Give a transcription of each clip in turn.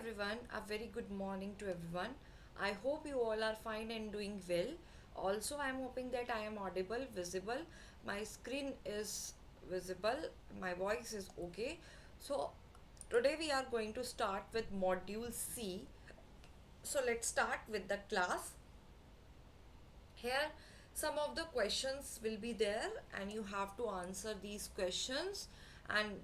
everyone, a very good morning to everyone. I hope you all are fine and doing well. Also, I am hoping that I am audible, visible, my screen is visible, my voice is okay. So, today we are going to start with module C. So, let's start with the class. Here, some of the questions will be there, and you have to answer these questions, and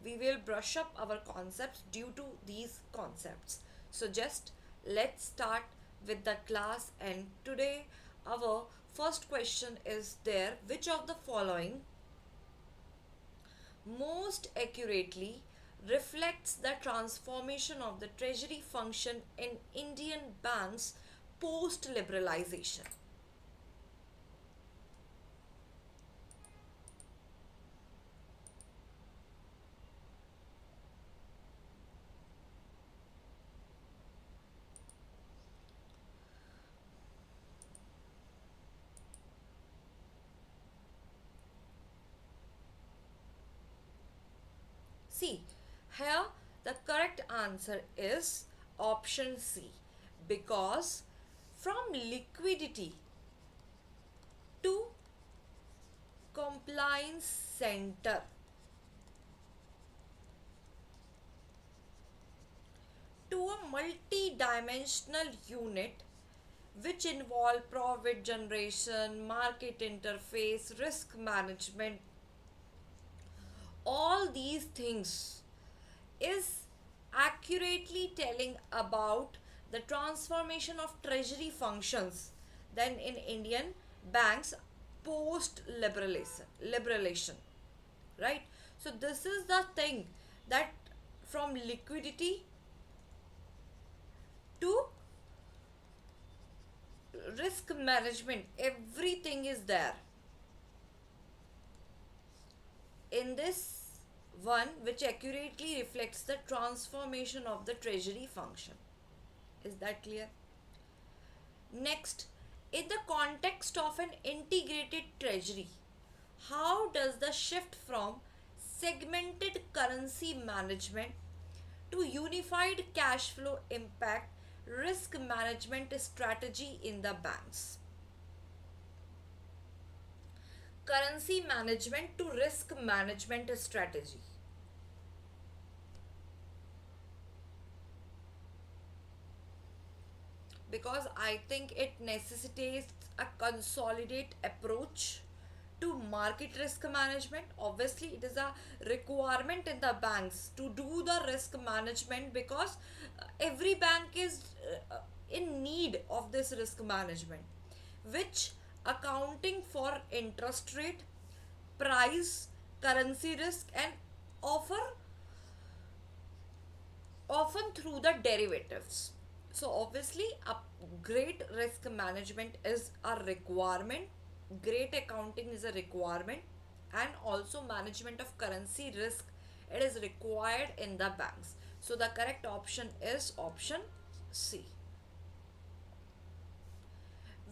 we will brush up our concepts due to these concepts. So, just let's start with the class. And today, our first question is there: which of the following most accurately reflects the transformation of the treasury function in Indian banks post liberalization? See, here the correct answer is option C, because from liquidity to compliance center to a multi-dimensional unit which involve profit generation, market interface, risk management, all these things is accurately telling about the transformation of treasury functions then in Indian banks post liberalization, right? So this is the thing, that from liquidity to risk management, everything is there in this one, which accurately reflects the transformation of the treasury function. Is that clear? Next, in the context of an integrated treasury, how does the shift from segmented currency management to unified cash flow impact risk management strategy in the banks? Currency management to risk management strategy. Because I think it necessitates a consolidate approach to market risk management. Obviously, it is a requirement in the banks to do the risk management, because every bank is in need of this risk management, which accounting for interest rate, price, currency risk, and offer often through the derivatives. So obviously a great risk management is a requirement, great accounting is a requirement, and also management of currency risk, it is required in the banks. So the correct option is option C.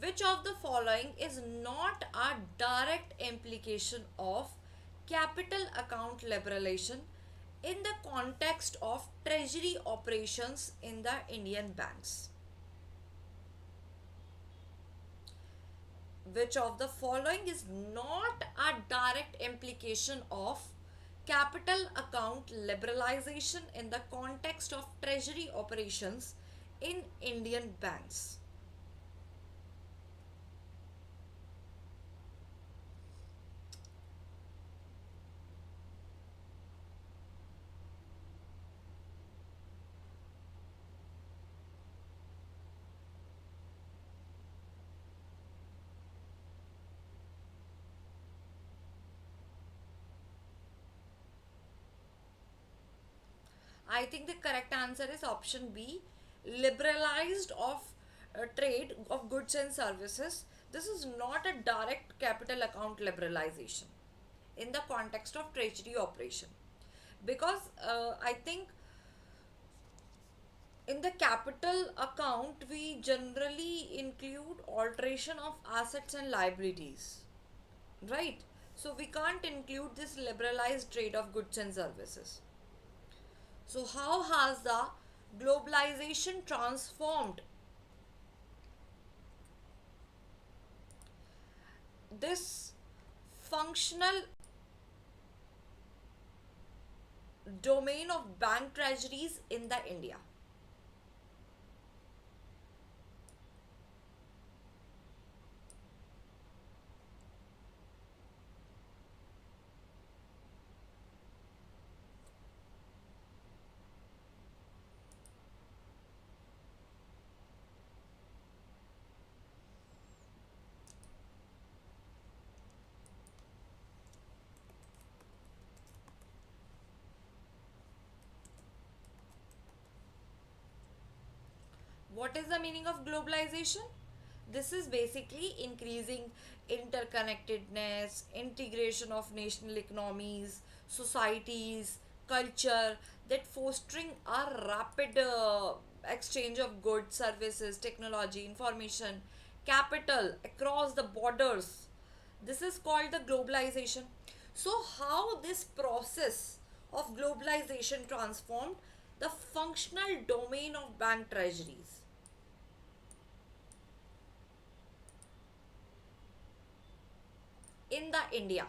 Which of the following is not a direct implication of capital account liberalization in the context of treasury operations in the Indian banks? Which of the following is not a direct implication of capital account liberalization in the context of treasury operations in Indian banks? I think the correct answer is option B, liberalized of trade of goods and services. This is not a direct capital account liberalization in the context of treasury operation, because I think in the capital account we generally include alteration of assets and liabilities, right? So we can't include this liberalized trade of goods and services. So how has the Globalization transformed this functional domain of bank treasuries in the India. What is the meaning of globalization? This is basically increasing interconnectedness, integration of national economies, societies, culture, that fostering a rapid exchange of goods, services, technology, information, capital across the borders. This is called the globalization. So, how this process of globalization transformed the functional domain of bank treasuries in the India?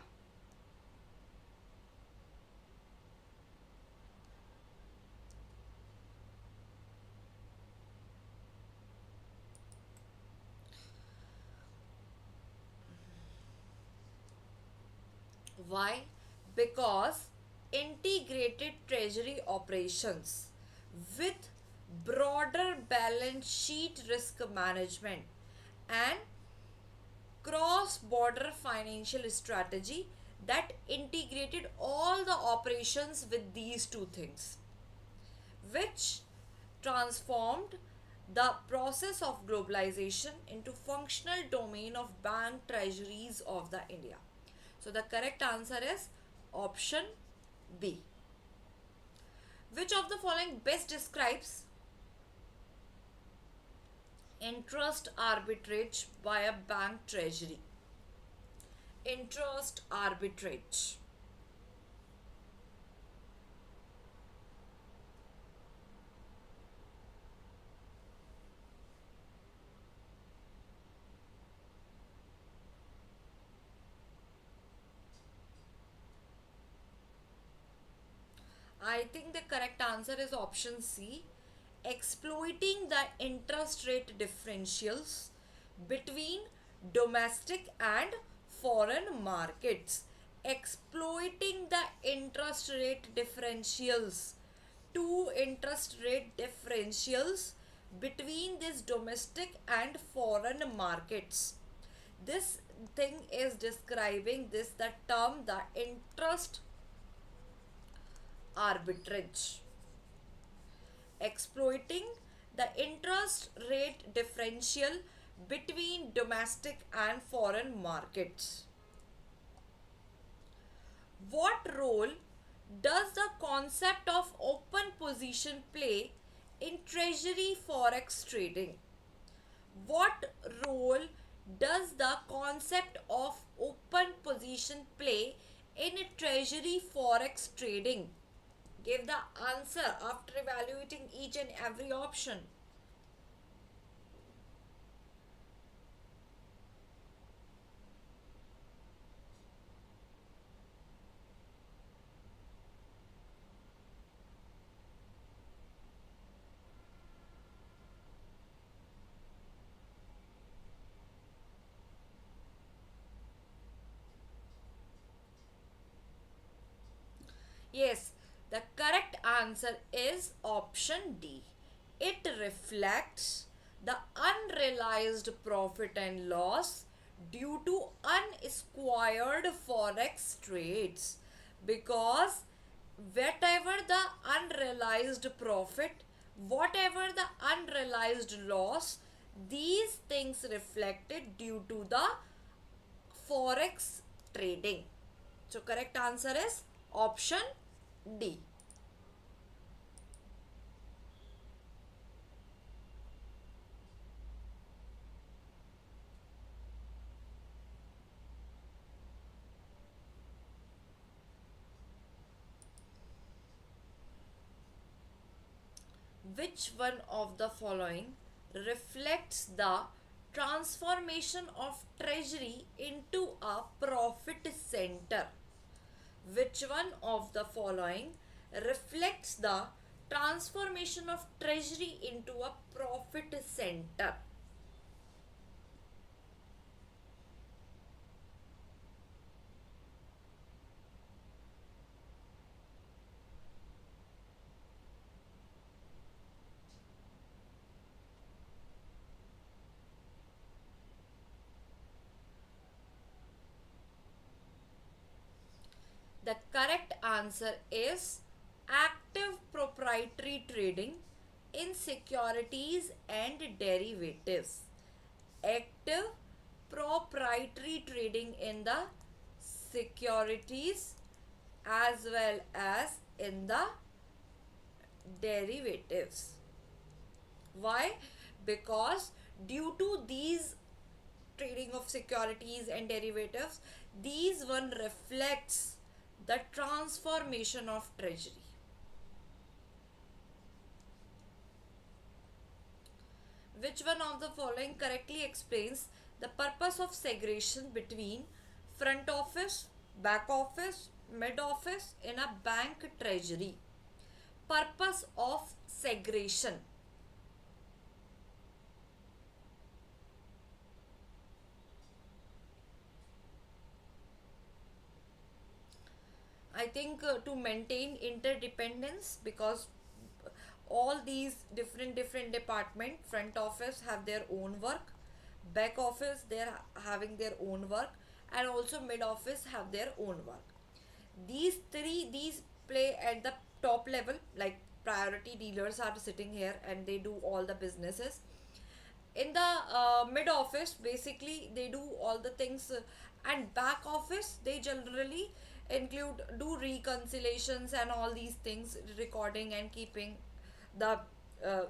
Why? Because integrated treasury operations with broader balance sheet risk management and cross border financial strategy that integrated all the operations with these two things, which transformed the process of globalization into functional domain of bank treasuries of the India. So the correct answer is option B. Which of the following best describes interest arbitrage by a bank treasury? Interest arbitrage. I think the correct answer is option C. Exploiting the interest rate differentials between domestic and foreign markets. Exploiting the interest rate differentials. Two interest rate differentials between this domestic and foreign markets. This thing is describing this the term the interest arbitrage, exploiting the interest rate differential between domestic and foreign markets. What role does the concept of open position play in treasury forex trading? What role does the concept of open position play in treasury forex trading? Give the answer after evaluating each and every option. Yes, the correct answer is option D. It reflects the unrealized profit and loss due to unsquared forex trades, because whatever the unrealized profit, whatever the unrealized loss, these things reflected due to the forex trading. So correct answer is option D. Which one of the following reflects the transformation of treasury into a profit center? Which one of the following reflects the transformation of treasury into a profit center? The correct answer is active proprietary trading in securities and derivatives. Active proprietary trading in the securities as well as in the derivatives. Why? Because due to these trading of securities and derivatives, these one reflects the transformation of treasury. Which one of the following correctly explains the purpose of segregation between front office, back office, mid office in a bank treasury? Purpose of segregation. I think to maintain interdependence, because all these different department, front office have their own work, back office they're having their own work, and also mid office have their own work. These play at the top level, like priority dealers are sitting here and they do all the businesses. In the mid office basically they do all the things, and back office they generally include do reconciliations and all these things, recording and keeping the uh,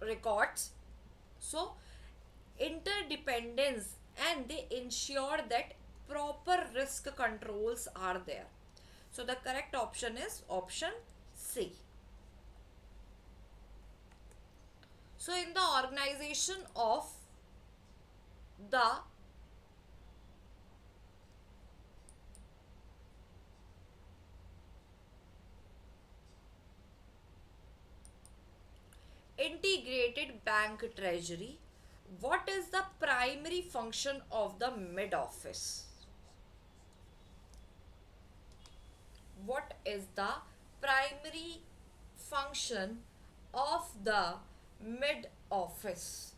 records. So interdependence, and they ensure that proper risk controls are there. So the correct option is option C. So in the organization of the integrated bank treasury, what is the primary function of the mid office? What is the primary function of the mid office?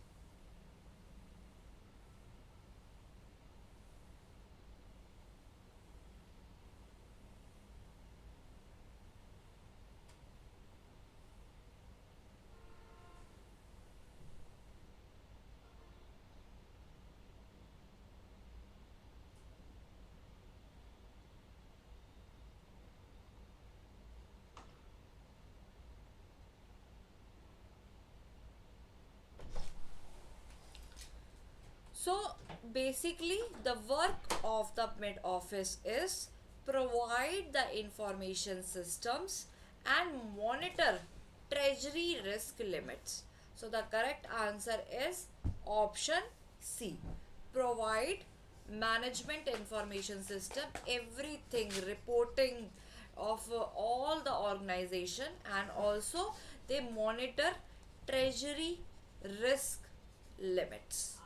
So basically the work of the mid office is provide the information systems and monitor treasury risk limits. So the correct answer is option C. Provide management information system, everything reporting of all the organization, and also they monitor treasury risk limits.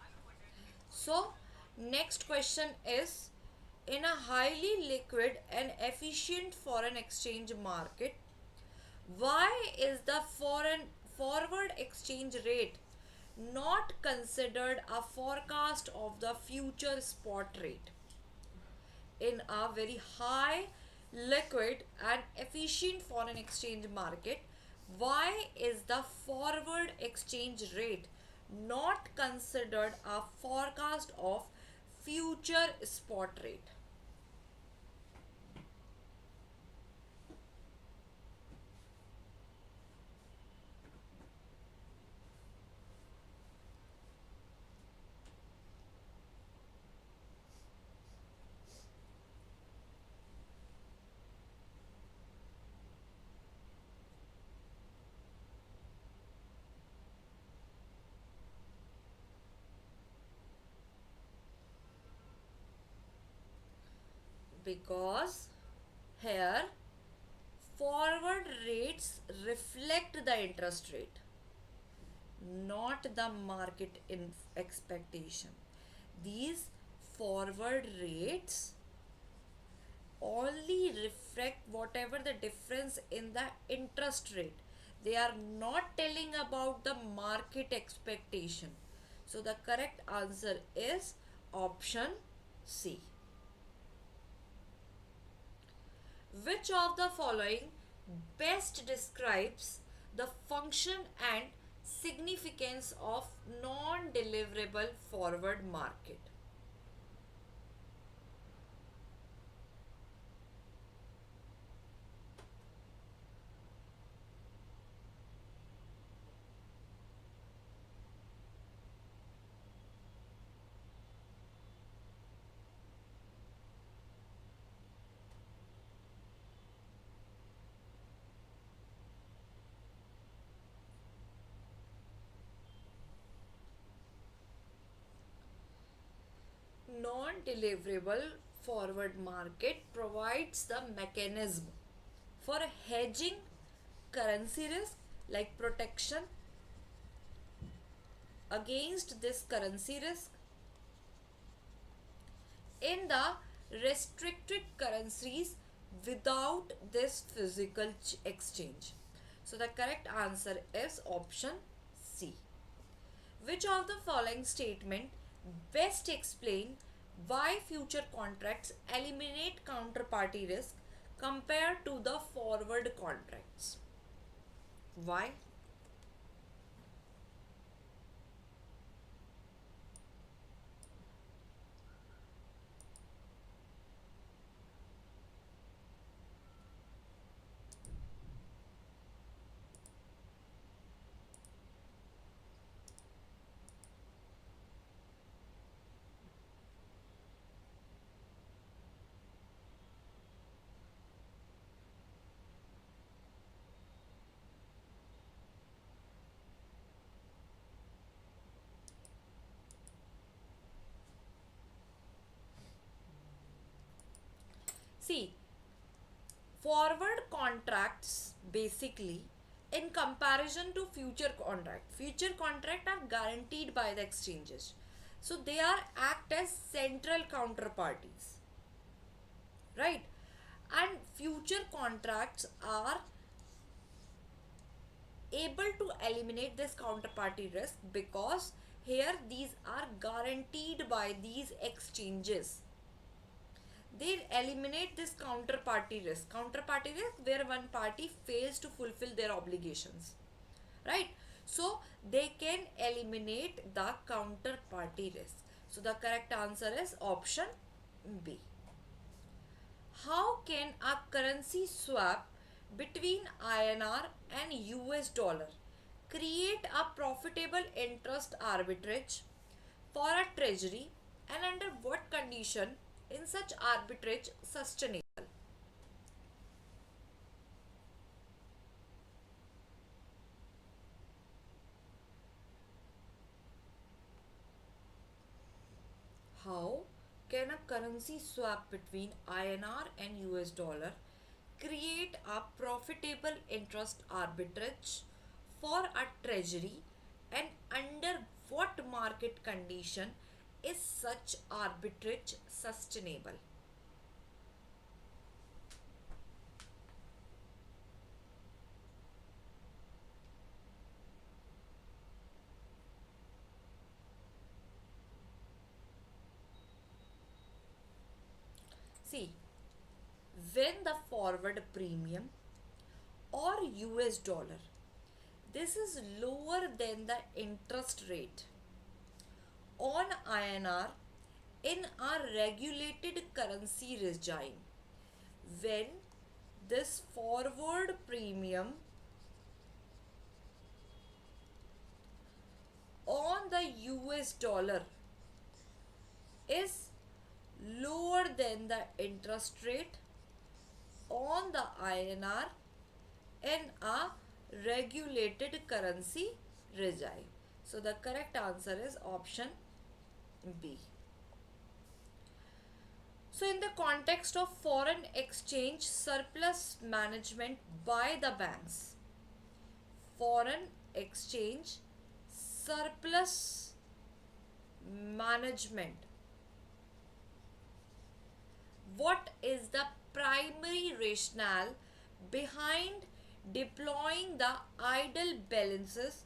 So, next question is, in a highly liquid and efficient foreign exchange market, why is the foreign forward exchange rate not considered a forecast of the future spot rate? In a very high liquid and efficient foreign exchange market, why is the forward exchange rate not considered a forecast of future spot rate? Because here forward rates reflect the interest rate, not the market expectation. These forward rates only reflect whatever the difference in the interest rate. They are not telling about the market expectation. So the correct answer is option C. Which of the following best describes the function and significance of non-deliverable forward market? Non-deliverable forward market provides the mechanism for hedging currency risk, like protection against this currency risk in the restricted currencies without this physical exchange. So the correct answer is option C. Which of the following statement best explain why future contracts eliminate counterparty risk compared to the forward contracts? Why? See, forward contracts basically in comparison to future contract are guaranteed by the exchanges, so they are act as central counterparties, right? And future contracts are able to eliminate this counterparty risk because here these are guaranteed by these exchanges. They eliminate this counterparty risk. Counterparty risk where one party fails to fulfill their obligations, right? So they can eliminate the counterparty risk. So the correct answer is option B. How can a currency swap between INR and US dollar create a profitable interest arbitrage for a treasury, and under what condition in such arbitrage sustainable? How can a currency swap between INR and US dollar create a profitable interest arbitrage for a treasury, and under what market condition is such arbitrage sustainable? See, when the forward premium or US dollar, this is lower than the interest rate on INR in a regulated currency regime, when this forward premium on the US dollar is lower than the interest rate on the INR in a regulated currency regime. So the correct answer is option B. So, in the context of foreign exchange surplus management by the banks, foreign exchange surplus management, what is the primary rationale behind deploying the idle balances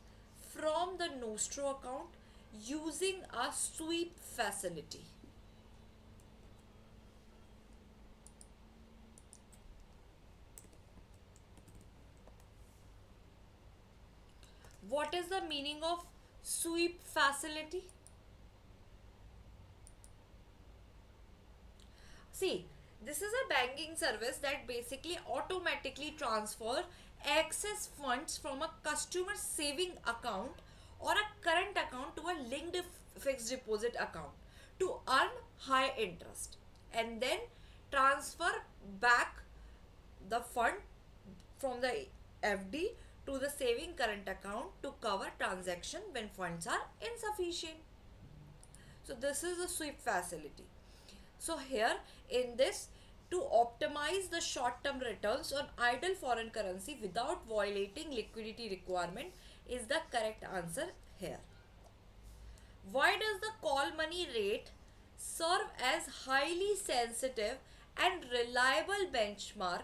from the nostro account using a sweep facility? What is the meaning of sweep facility? See, this is a banking service that basically automatically transfer excess funds from a customer saving account or a current account to a linked fixed deposit account to earn high interest, and then transfer back the fund from the FD to the saving current account to cover transaction when funds are insufficient. So this is a sweep facility. So here in this, to optimize the short term returns on idle foreign currency without violating liquidity requirement is the correct answer here. Why does the call money rate serve as highly sensitive and reliable benchmark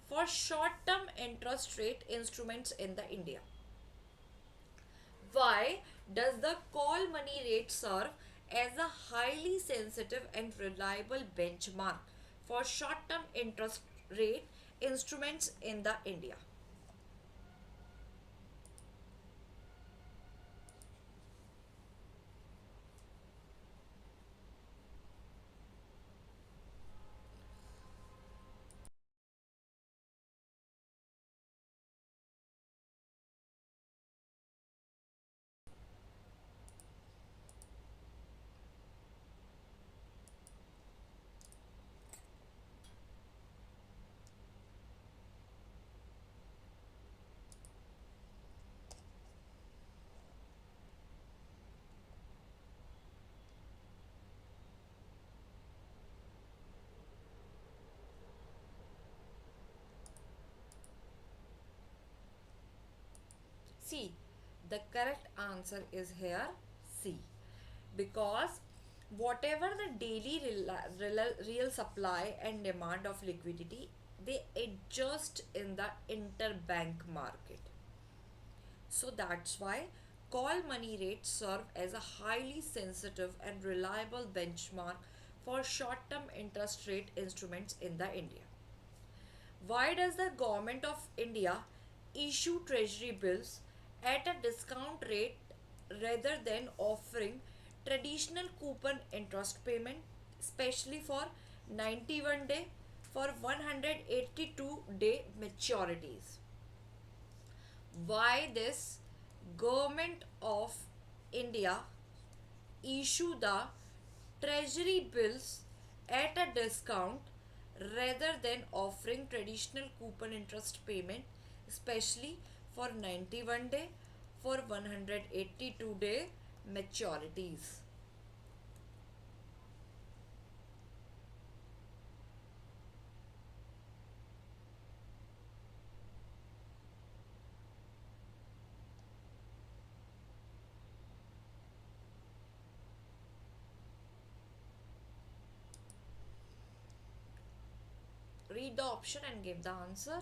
for short term interest rate instruments in the India? Why does the call money rate serve as a highly sensitive and reliable benchmark for short term interest rate instruments in the India? C. The correct answer is here C. Because whatever the daily real supply and demand of liquidity, they adjust in the interbank market. So that's why call money rates serve as a highly sensitive and reliable benchmark for short term interest rate instruments in the India. Why does the government of India issue treasury bills at a discount rate rather than offering traditional coupon interest payment, especially for 91 day for 182-day maturities? Why this government of India issue the treasury bills at a discount rather than offering traditional coupon interest payment, especially for 91 day for 182-day maturities? Read the option and give the answer.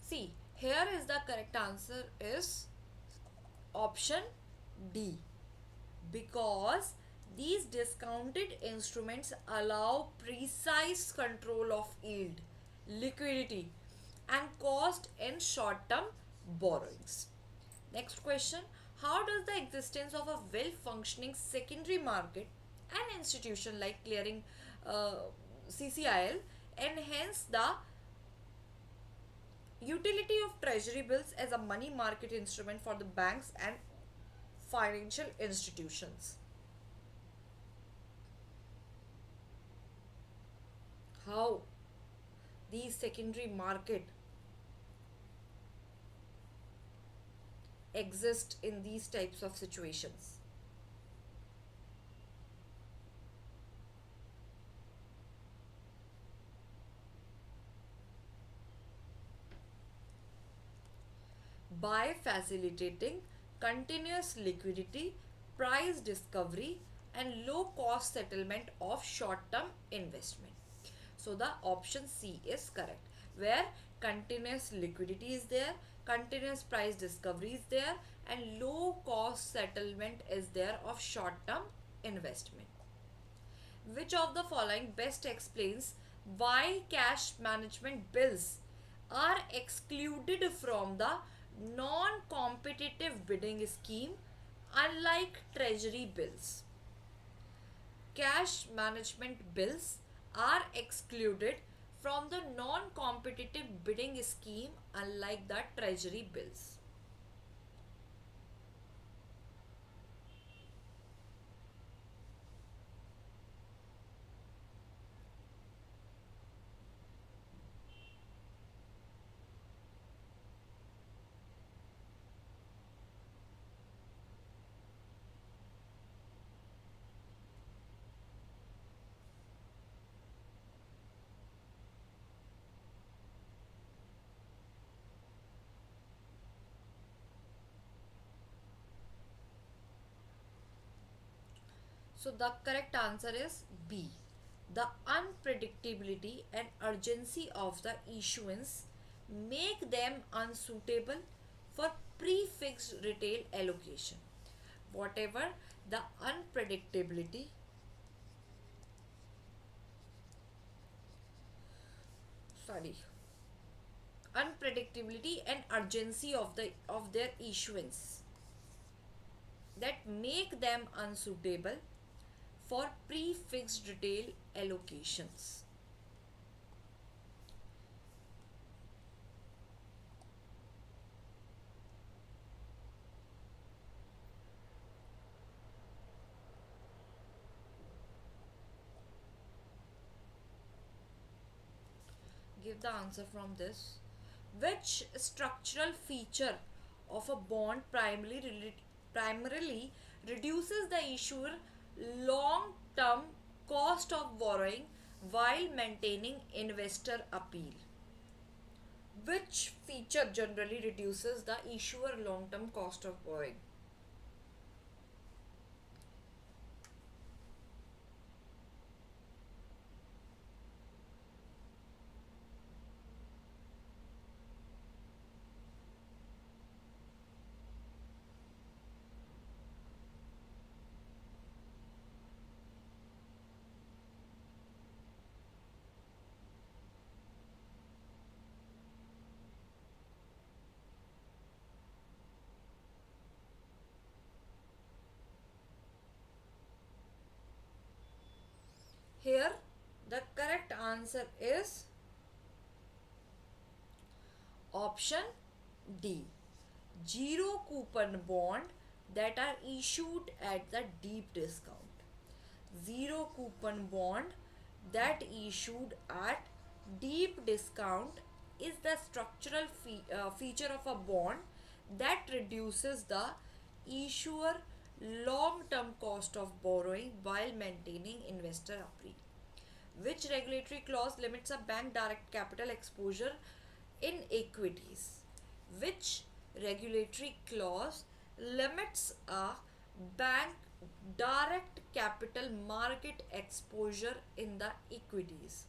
See, here is the correct answer is option D, because these discounted instruments allow precise control of yield, liquidity, and cost in short term borrowings. Next question: how does the existence of a well functioning secondary market and institution like clearing uh, CCIL enhance the utility of treasury bills as a money market instrument for the banks and financial institutions? How the secondary market exist in these types of situations? By facilitating continuous liquidity, price discovery, and low cost settlement of short term investment. So the option C is correct, where continuous liquidity is there, continuous price discovery is there, and low cost settlement is there of short term investment. Which of the following best explains why cash management bills are excluded from the non competitive bidding scheme unlike treasury bills? Cash management bills are excluded from the non competitive bidding scheme unlike the treasury bills. So the correct answer is B. The unpredictability and urgency of the issuance make them unsuitable for prefixed retail allocation. Whatever the unpredictability, sorry, unpredictability and urgency of their issuance that make them unsuitable for prefixed retail allocations. Give the answer from this. Which structural feature of a bond primarily reduces the issuer long term cost of borrowing while maintaining investor appeal? Which feature generally reduces the issuer long term cost of borrowing? Here, the correct answer is option D. Zero coupon bond that are issued at the deep discount. Zero coupon bond that issued at deep discount is the structural feature of a bond that reduces the issuer long term cost of borrowing while maintaining investor appeal. Which regulatory clause limits a bank direct capital exposure in equities? Which regulatory clause limits a bank direct capital market exposure in the equities?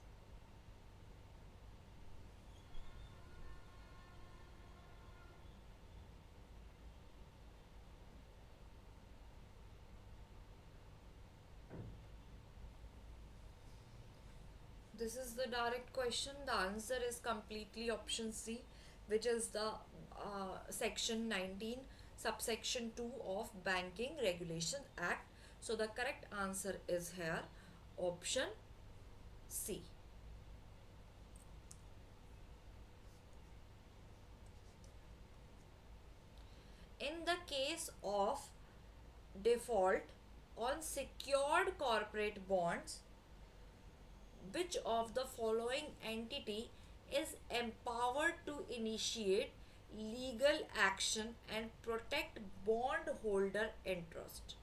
This is the direct question. The answer is completely option C, which is the section 19, subsection 2 of Banking Regulation Act. So the correct answer is here option C. In the case of default on secured corporate bonds, which of the following entity is empowered to initiate legal action and protect bondholder interest?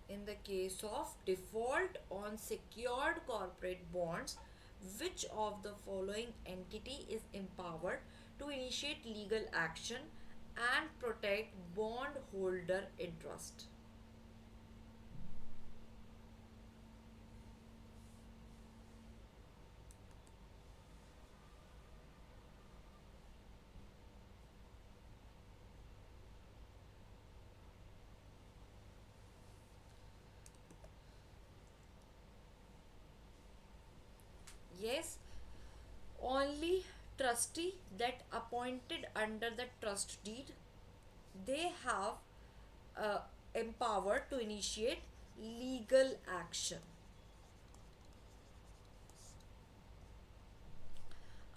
In the case of default on secured corporate bonds, which of the following entity is empowered to initiate legal action and protect bondholder interest? Yes, only trustee that appointed under the trust deed, they have uh, empowered to initiate legal action.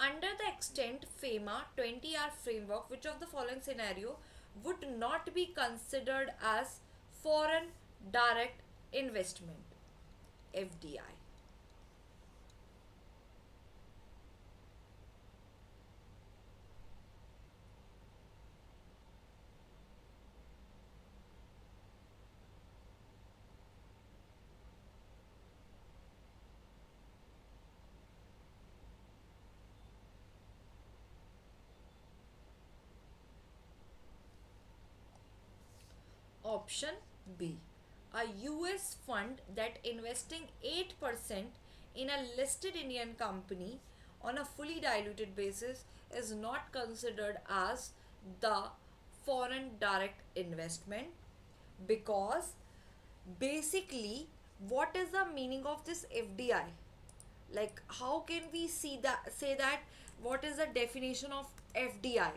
Under the extent FEMA 20-hour framework, which of the following scenario would not be considered as foreign direct investment, FDI? Option B. A US fund that investing 8% in a listed Indian company on a fully diluted basis is not considered as the foreign direct investment, because basically what is the meaning of this FDI? Like, how can we see that, say that, what is the definition of FDI?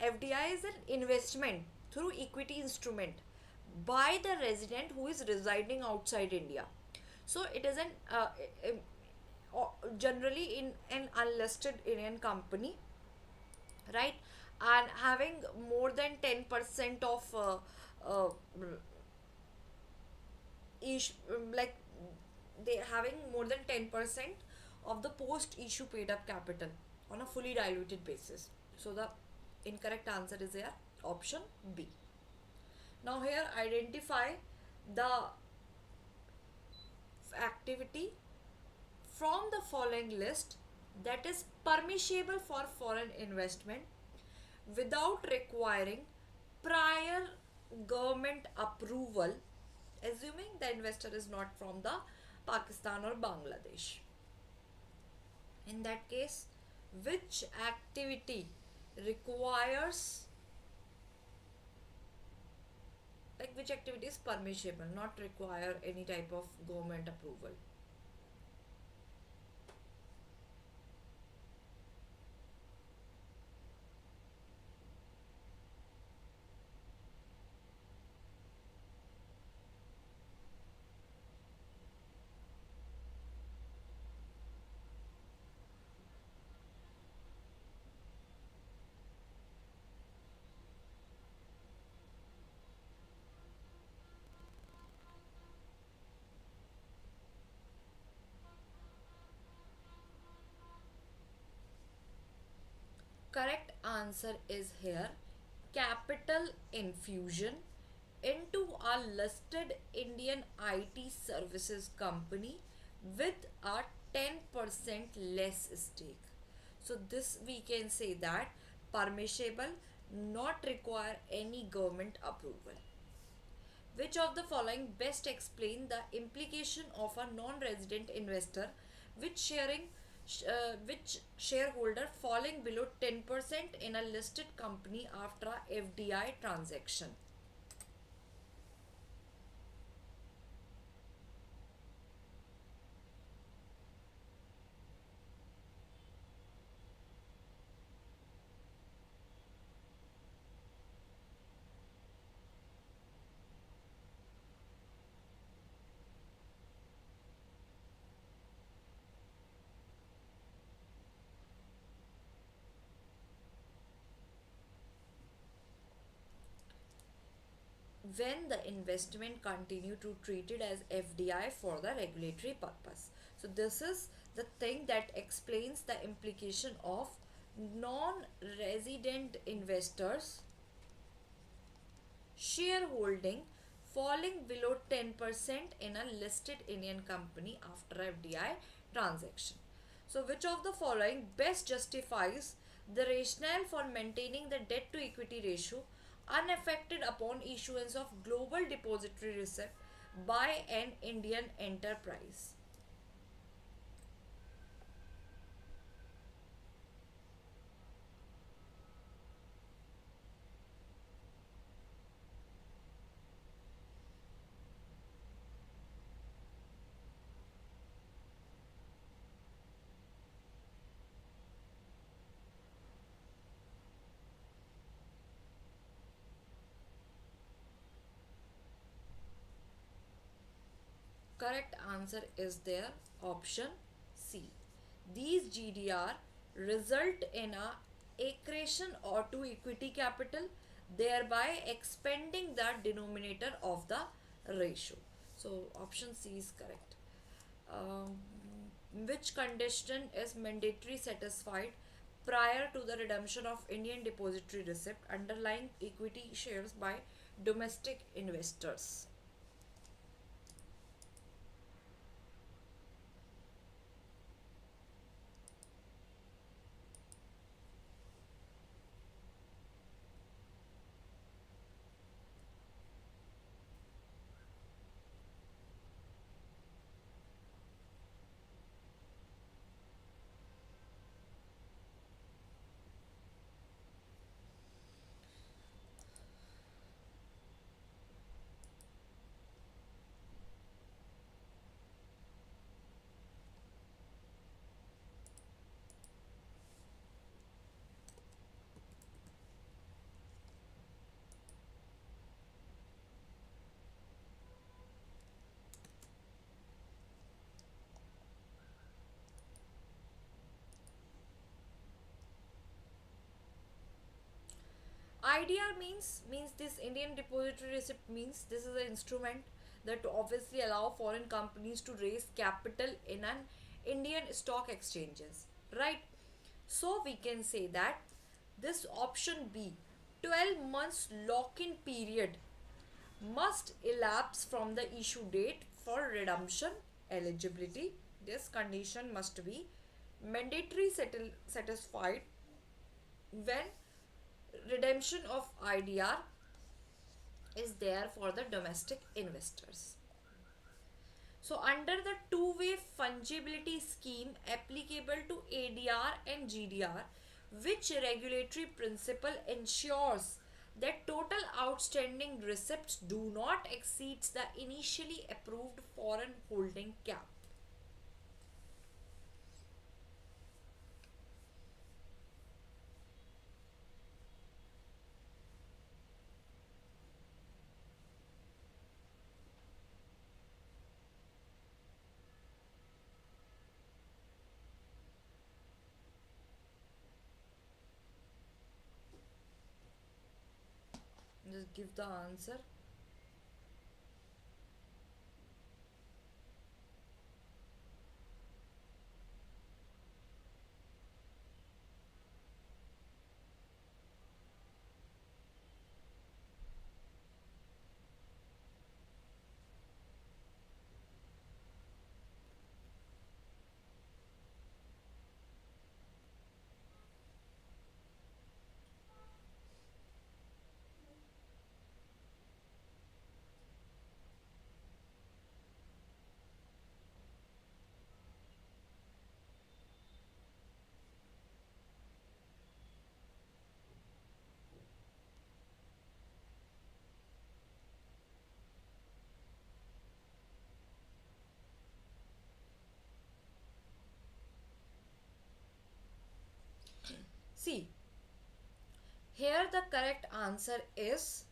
FDI is an investment through equity instrument by the resident who is residing outside India. So it is an generally in an unlisted Indian company, right? And having more than 10% of uh, like they having more than 10% of the post issue paid up capital on a fully diluted basis. So the incorrect answer is here option B. Now here identify the activity from the following list that is permissible for foreign investment without requiring prior government approval, assuming the investor is not from the Pakistan or Bangladesh. In that case, which activity requires, like which activity is permissible, not require any type of government approval? Correct answer is here capital infusion into a listed Indian IT services company with a 10% less stake. So this we can say that permissible, not require any government approval. Which of the following best explain the implication of a non-resident investor which which shareholder falling below 10% in a listed company after a FDI transaction? When the investment continue to treat it as FDI for the regulatory purpose. So this is the thing that explains the implication of non-resident investors shareholding falling below 10% in a listed Indian company after FDI transaction. So, which of the following best justifies the rationale for maintaining the debt to equity ratio unaffected upon issuance of global depository receipt by an Indian enterprise? Correct answer is there, option C. These GDR result in a accretion or to equity capital, thereby expanding the denominator of the ratio. So option C is correct. Um, which condition is mandatory satisfied prior to the redemption of Indian depository receipt underlying equity shares by domestic investors? IDR means this Indian depository receipt means this is an instrument that obviously allow foreign companies to raise capital in an Indian stock exchanges, right? So we can say that this option B, 12 months lock-in period must elapse from the issue date for redemption eligibility. This condition must be mandatory satisfied when redemption of IDR is there for the domestic investors. So, under the two-way fungibility scheme applicable to ADR and GDR, which regulatory principle ensures that total outstanding receipts do not exceed the initially approved foreign holding cap? Just give the answer. Here the correct answer is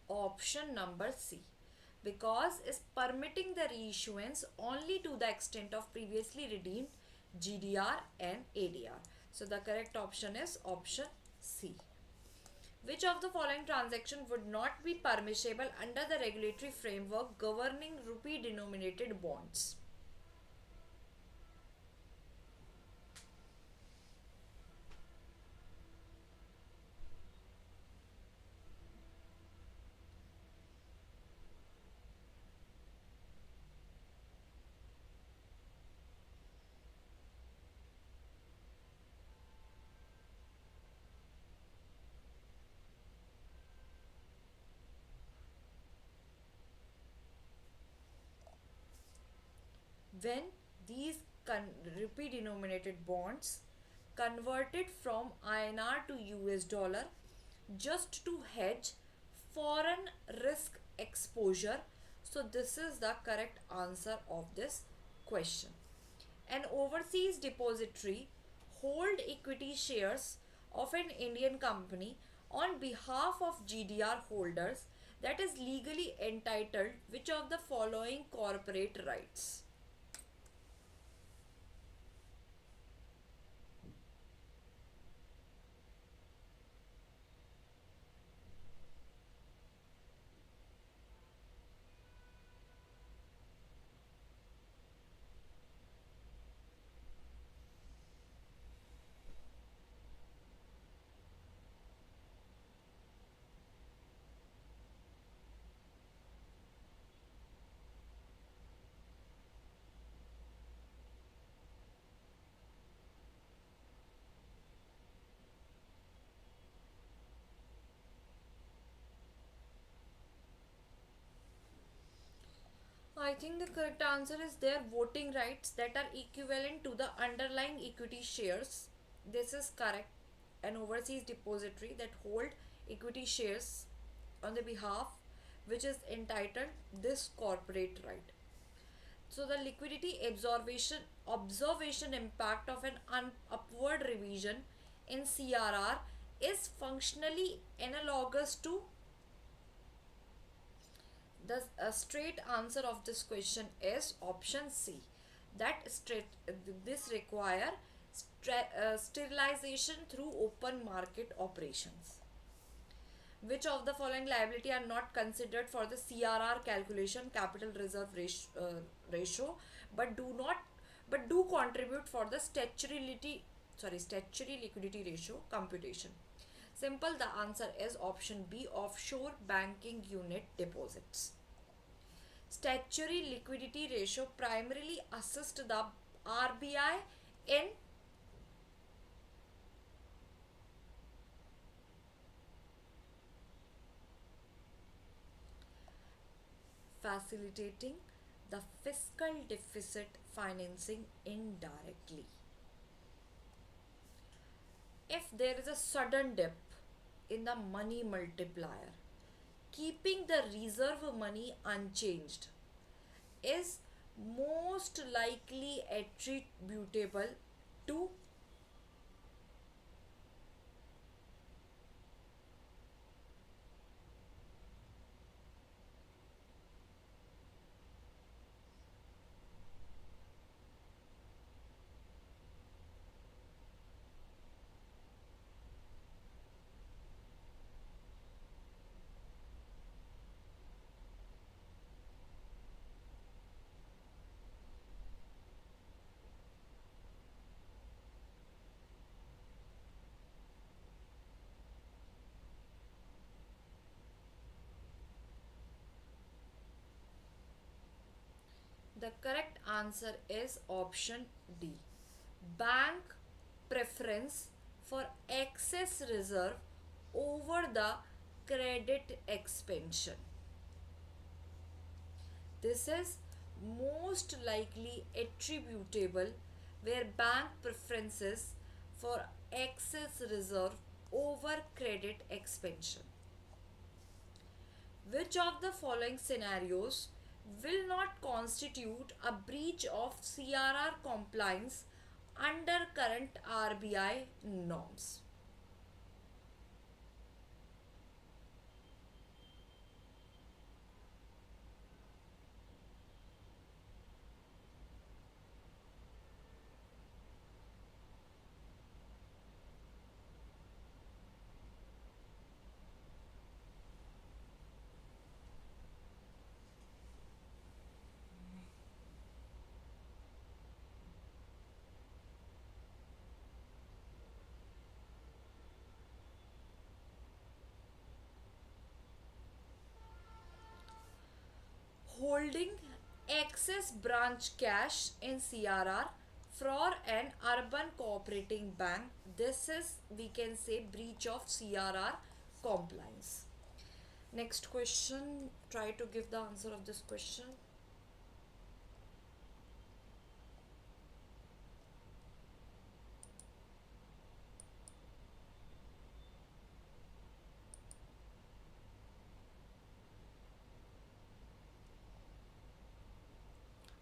option number C, because is permitting the reissuance only to the extent of previously redeemed GDR and ADR. So the correct option is option C. Which of the following transaction would not be permissible under the regulatory framework governing rupee denominated bonds? When these rupee denominated bonds converted from INR to US dollar just to hedge foreign risk exposure. So this is the correct answer of this question. An overseas depository hold equity shares of an Indian company on behalf of GDR holders that is legally entitled which of the following corporate rights? I think the correct answer is their voting rights that are equivalent to the underlying equity shares. This is correct. An overseas depository that hold equity shares on the behalf which is entitled this corporate right. So the liquidity observation impact of an upward revision in CRR is functionally analogous to the straight answer of this question is option C. That this require sterilization through open market operations. Which of the following liability are not considered for the CRR calculation, capital reserve ratio, but do contribute for the statutory liquidity ratio computation? Simple, the answer is option B, offshore banking unit deposits. Statutory liquidity ratio primarily assists the RBI in facilitating the fiscal deficit financing indirectly. If there is a sudden dip in the money multiplier, keeping the reserve money unchanged is most likely attributable to the correct answer is option D. Bank preference for excess reserve over the credit expansion. This is most likely attributable where bank preferences for excess reserve over credit expansion. Which of the following scenarios will not constitute a breach of CRR compliance under current RBI norms. Holding excess branch cash in CRR for an urban cooperating bank. This is, we can say, breach of CRR compliance. Next question, try to give the answer of this question.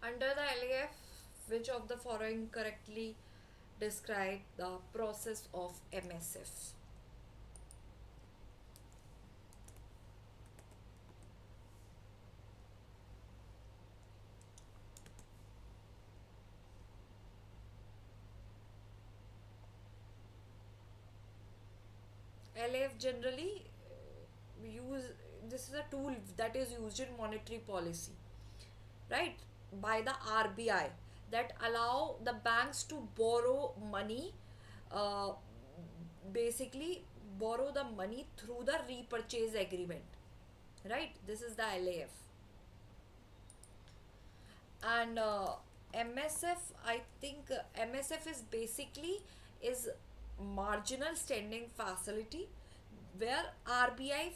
Under the LAF, which of the following correctly describe the process of MSF? LAF generally use, this is a tool that is used in monetary policy, right, by the RBI, that allow the banks to borrow money, uh, basically borrow the money through the repurchase agreement, right? This is the LAF. And MSF, I think MSF is basically is marginal standing facility, where RBI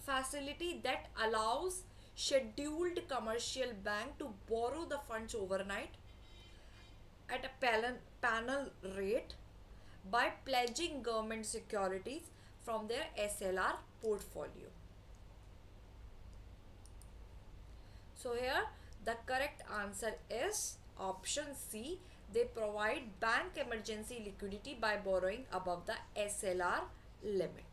facility that allows scheduled commercial bank to borrow the funds overnight at a panel rate by pledging government securities from their SLR portfolio. So here the correct answer is option C. They provide bank emergency liquidity by borrowing above the SLR limit.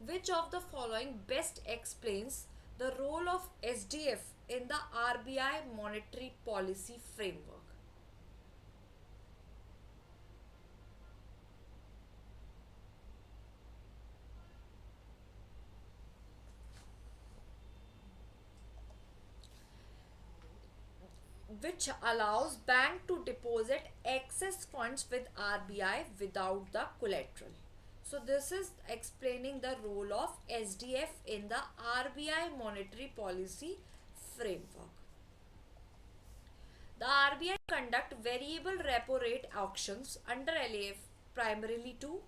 Which of the following best explains the role of SDF in the RBI monetary policy framework? Which allows bank to deposit excess funds with RBI without the collateral. So this is explaining the role of SDF in the RBI monetary policy framework. The RBI conduct variable repo rate auctions under LAF primarily to,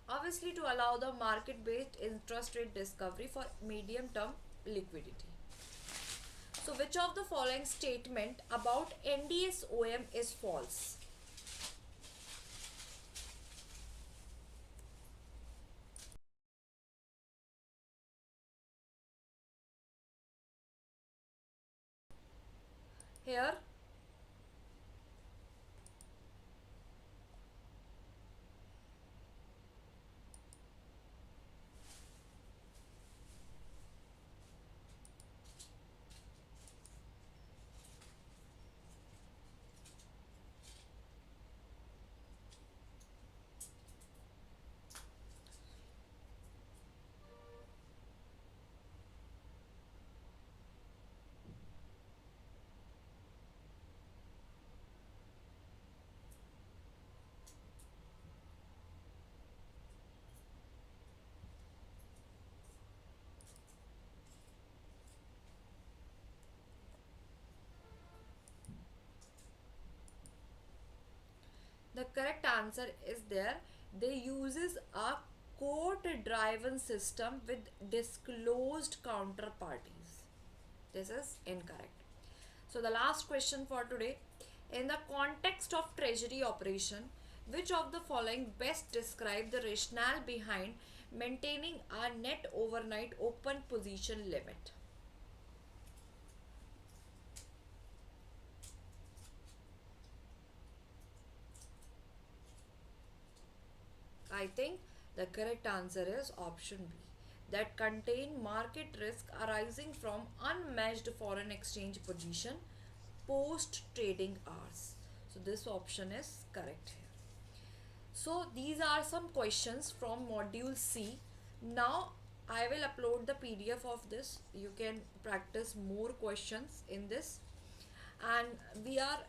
obviously, to allow the market based interest rate discovery for medium term liquidity. So which of the following statement about NDSOM is false? Here the correct answer is there. They uses a court driven system with disclosed counterparties. This is incorrect. So the last question for today, in the context of treasury operation, which of the following best describe the rationale behind maintaining a net overnight open position limit? I think the correct answer is option B, that contain market risk arising from unmatched foreign exchange position post trading hours. So this option is correct here. So these are some questions from module C. Now I will upload the PDF of this. You can practice more questions in this. And we are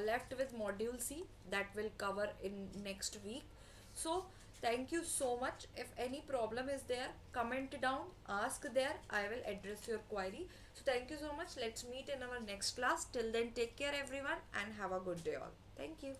left with module C that will cover in next week. So thank you so much. If any problem is there, comment down, ask there. I will address your query. So thank you so much. Let's meet in our next class. Till then, take care everyone and have a good day all. Thank you.